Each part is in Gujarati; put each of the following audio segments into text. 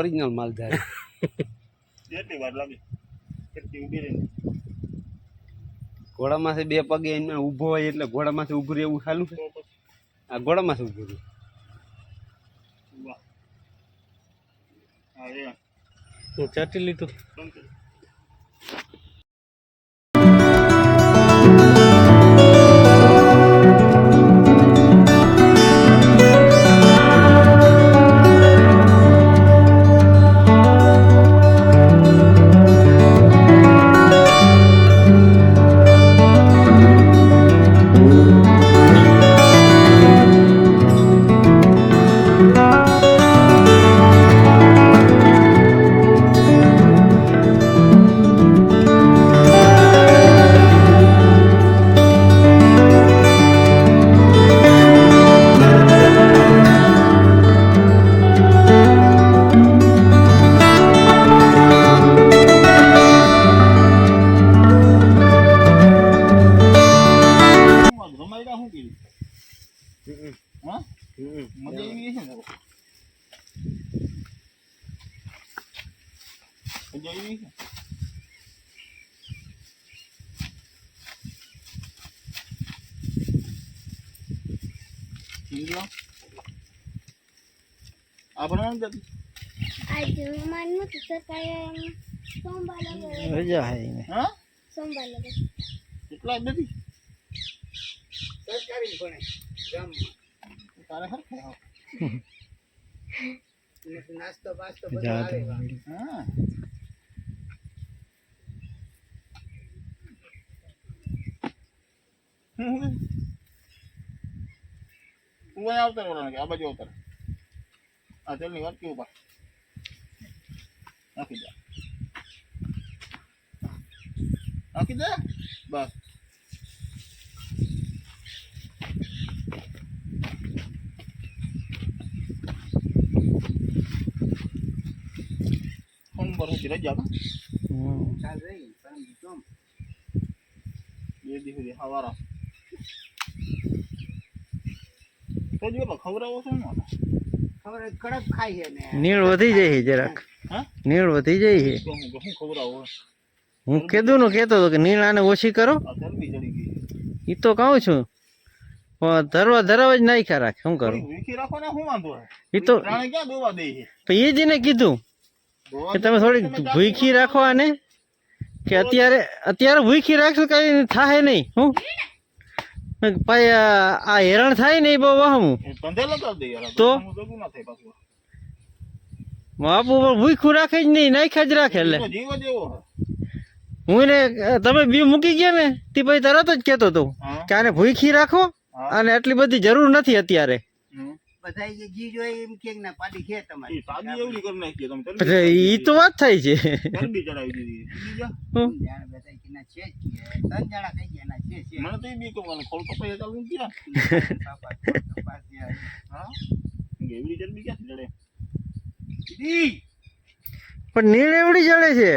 ઓરિજિનલ માલધાર કેટલી વાર લાગે કેટલી ઊભી રહી ઘોડામાંથી બે પગે એને ઊભો હોય એટલે ઘોડામાંથી ઊભું રહે એવું ચાલુ છે તો પછી આ ઘોડામાંથી ઊભું રહે વાહ હા એ હું ચાટી લીધું સમજો રમાયડા શું કીધું હા મજા આવી છે ને મજા આવી છે इंडिया आप बनाना जल्दी आज मानू तो सरकार सोमवार लगे રજા હે એને हाँ सोमवार लगे कितना जल्दी સરકારી ભણે ગામ तारे हर खाओ નાસ્તો બાસ્તો જાત हाँ वो आवता है बोलने के अब जो उतर आ चल नहीं बात क्यों बात आके जा बस कौन बरू चिरा जाता ચાલ રહી પણ કેમ ये दिखो ये हवारा तो जो खबराओ છો ને ખબર કડક ખાઈ છે ને નીળ વધી જાય છે જરાક હા નીળ વધી જાય છે તો હું ખબરાઓ હું કીધું ને કહેતો હતો કે નીળ આને ઓછી કરો આ ચરબી ચડી ગઈ એ તો કહું છું પણ ધરવા જ નાખ્યા રાખે શું કરું વીખી રાખો ને શું વાંધો હે એ તો પ્રાણે ક્યાં દોવા દે છે પણ એ જ એને કીધું દોવા કે તમે થોડીક ભૂખી રાખો આને કે અત્યારે ભૂખી રાખશો કઈ થાય નહીં હું ભાઈ આ હેરાન થાય ને એ બહુ વાહું કંધે લગાવ દે યાર તો? હું જગું ના થાય પાછું બાપુ ભૂખ્યું રાખે જ નહીં નાખ્યા જ રાખે એટલે તો જીવ જ એવો હે હું એને તમે બી મૂકી ગયા ને તે પછી તરત જ કહેતો હતો હા કે આને ભૂખી રાખો હા અને આટલી બધી જરૂર નથી અત્યારે હમ. બધા જે જી જોઈએ એમ કે ના પાડી છે તમારી ઈ સાદી એવડી કરી નાખી તમે એટલે એ તો વાત થાય છે ચરબી ચડાવી દીધી બીજા હું? જાણ બધા કે ના છે જ કે ત્રણ જણા કહી ગયા ના છે મને તો એ બી કહું ખોલ કપાઈ ચાલુ ગયા પાપા કપાસ હા એવડી ચરબી ક્યાં ચડે ઈ પણ નીળ એવડી જડે છે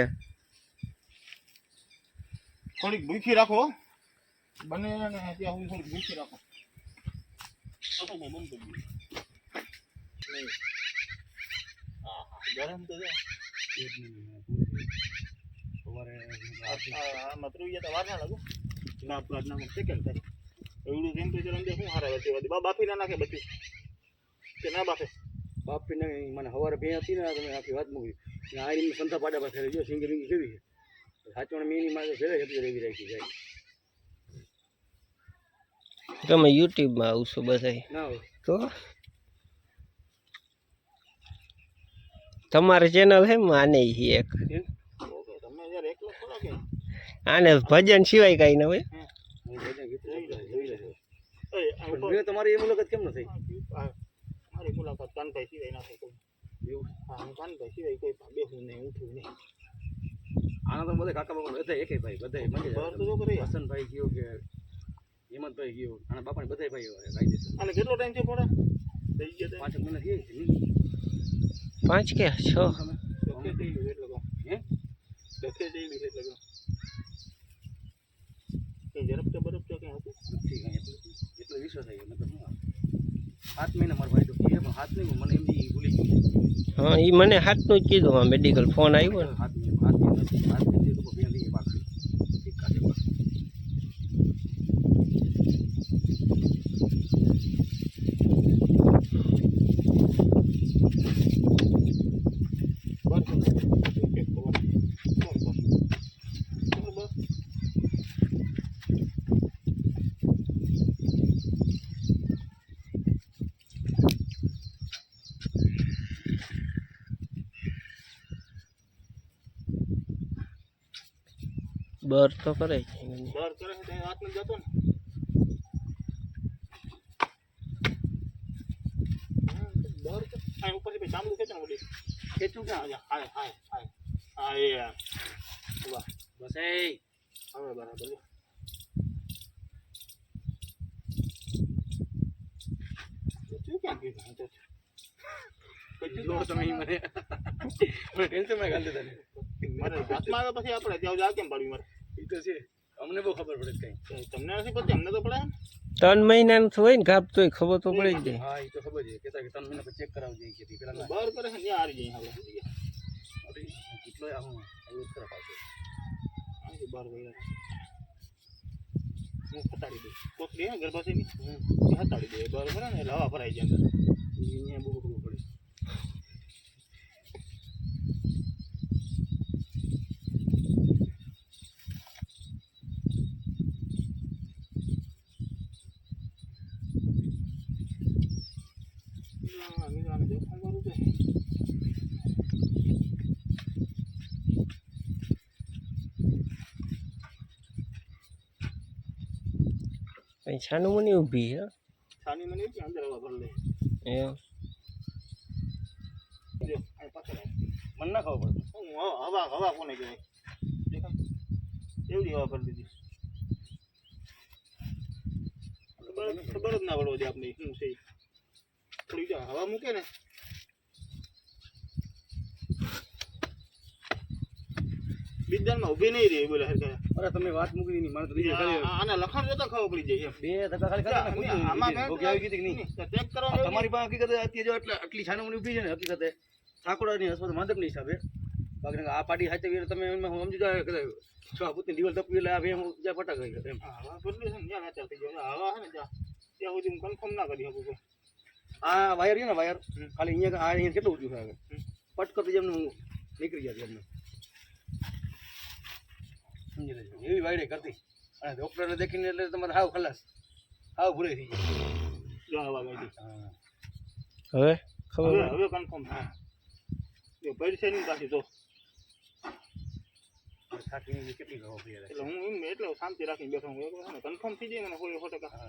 થોડીક ભૂખી રાખો બને ને ત્યાં સુધી થોડીક ભૂખી રાખો તો બંધ કરી દો નહીં હા ગરમ તો છે સવારે આ મતરું તો વાર ના લાગો ના પ્રાર્થના સેકન્ડ થાય એવડું ટેમ્પરેચર અંદર શું હારા વચ્ચે બાફી ના નાખે બધું કે ના બાફે બાપી ને મને સવારે બે હતી ને તમે આખી વાત મૂકી આ રીતની સંતા પાડા પાસે જો સિંગી રીંગી કેવી છે સાચવણ મીની માં ઘરે જતી રેવી રાખી જાય તમે યુટ્યુબમાં આવશો બધા ના હોય તો તમારી ચેનલ હે આને એક ઓકે તમે યાર એકલો થોડા કે આને ભજન સિવાય કઈ ન હોય હું બધા ગીત જોઈ રહ્યો એ આ પણ ઉપર મેં તમારી એ મુલાકાત કેમ ન થઈ મારી મુલાકાત કાનભાઈ સિવાય ના થઈ કોઈ એવું હા હું કાનભાઈ સિવાય કોઈ બેહું નહીં ઉઠું નહીં આના તો બધા કાકા બાપા બધા એકે ભાઈ બધા બહાર તો જો કરે હસનભાઈ ગયો કે હેમંતભાઈ ગયો આના બાપાને બધા ભાઈ કાયદેસર અને કેટલો ટાઈમ છે પડે થઈ ગયા 5 મહિના થઈ છે 5 કે 6 ડખે થયેલું એટલે કહું હે ડખે થયેલું એટલે કહું કઈ ઝડપ બરફ તો કઈ હતું ઠીક છે એટલો વિશ્વાસ આવી ગયો નકર શું આવે 7 મહિના મારા ભાઈ તો કહે પણ 7 નહીં મને એમ બી ભૂલી ગયું હા એ મને હાથનું જ કીધું આ મેડિકલ ફોન આવ્યો ને 7 મહિના 7 મહિના નથી 7 મહિના તો બે દી પાક એક કાઢે બસ બર તો કરે છે બર કરે છે હાથ ન જતો ને બર આ ઉપર થી ચામડું ખેંચો બોલી ખેંચું ક્યાં હાય હાય હાય હા એ વાહ બસ એ હવે બરાબર તું ક્યાં ગયું તો લોડ તમે ઈ મને ટેન્શન માં ગાલ દેતા ને મારે હાથમાં આવે પછી આપણે ત્યાં જા કેમ પાડવી મારે ઈ તો છે અમને બહુ ખબર પડે કઈ તમને નથી પડતી અમને તો પડે 3 મહિનાનું હોય ને કાપ તોય ખબર તો પડી જ જાય હા ઈ તો ખબર છે કેતા કે 3 મહિના પછી ચેક કરાવજે ઈ કે પેલા ના બહાર કરે છે ત્યાં હારી જઈએ આપણે અરે કેટલો આમ આવું ખરાબ આવશે આ બહાર ગયા હું ખતાડી દઉં કોક દે ગર્ભાશયની હતાડી દે બરાબર ને એટલે હવા ભરાઈ જાય અંદર ઈ અહીંયા બહુ ખબર પડે આને દેખાણ વાળું છે કઈ છાનું મુની ઊભી હે છાની મને કે અંદર હવા ભર લે એમ જો આ પાછળ મને ના ખબર પડે હું હવા હવા કોને કહેવાય દેખાય એવડી હવા ભરી દીધી ખબર જ ના પડવો દે આપણે શું છે થોડી જો હવા મૂકે ને વિદ્યાનમાં ઊભી નહીં રહી બોલે હરખા અરે તમે વાત મૂકી નહીં મારે તો બીજે ઘરે આના લખાણ જોતા ખબર પડી જાય બે ધક્કા ખાલી કરે ને આમાં ભોગી આવી ગઈ કે નહીં ચેક કરો તમારી પાસે હકીકતે અત્યારે જો આટલી છાનવણી ઊભી છે ને હકીકતે ઠાકોરાની હસપત માધવની હિસાબે બાકી આ પાડી હાચવી તમે એમાં સમજી જાય કે છ ફૂટની દિવાલ તપવી એટલે આ બે જ્યાં પટા ગઈ એમ હવા બદલી છે ને જ્યાં નાચા થઈ જાય હવા છે ને ત્યાં સુધી હું કન્ફર્મ ના કરી શકું આ વાયર છે ને વાયર ખાલી અહીંયા આ અહીંયા કેટલું ઊંચું થાય પટકતી જેમનું નીકળી જાય એમને સમજી લેજો એવી વાયડે કરતી અને ડૉક્ટરને દેખીને એટલે તમારે હાવ ખલાસ હાવ ભૂરે થઈ જાય જો હવા ગઈ હા હવે ખબર હવે કન્ફર્મ હા જો પૈસા નહીં પાછી તો થાકીને કેટલી ખબર પડી એટલે હું એમ એટલે શાંતિ રાખીને બેઠો હું કન્ફર્મ થઈ જાય મને 100%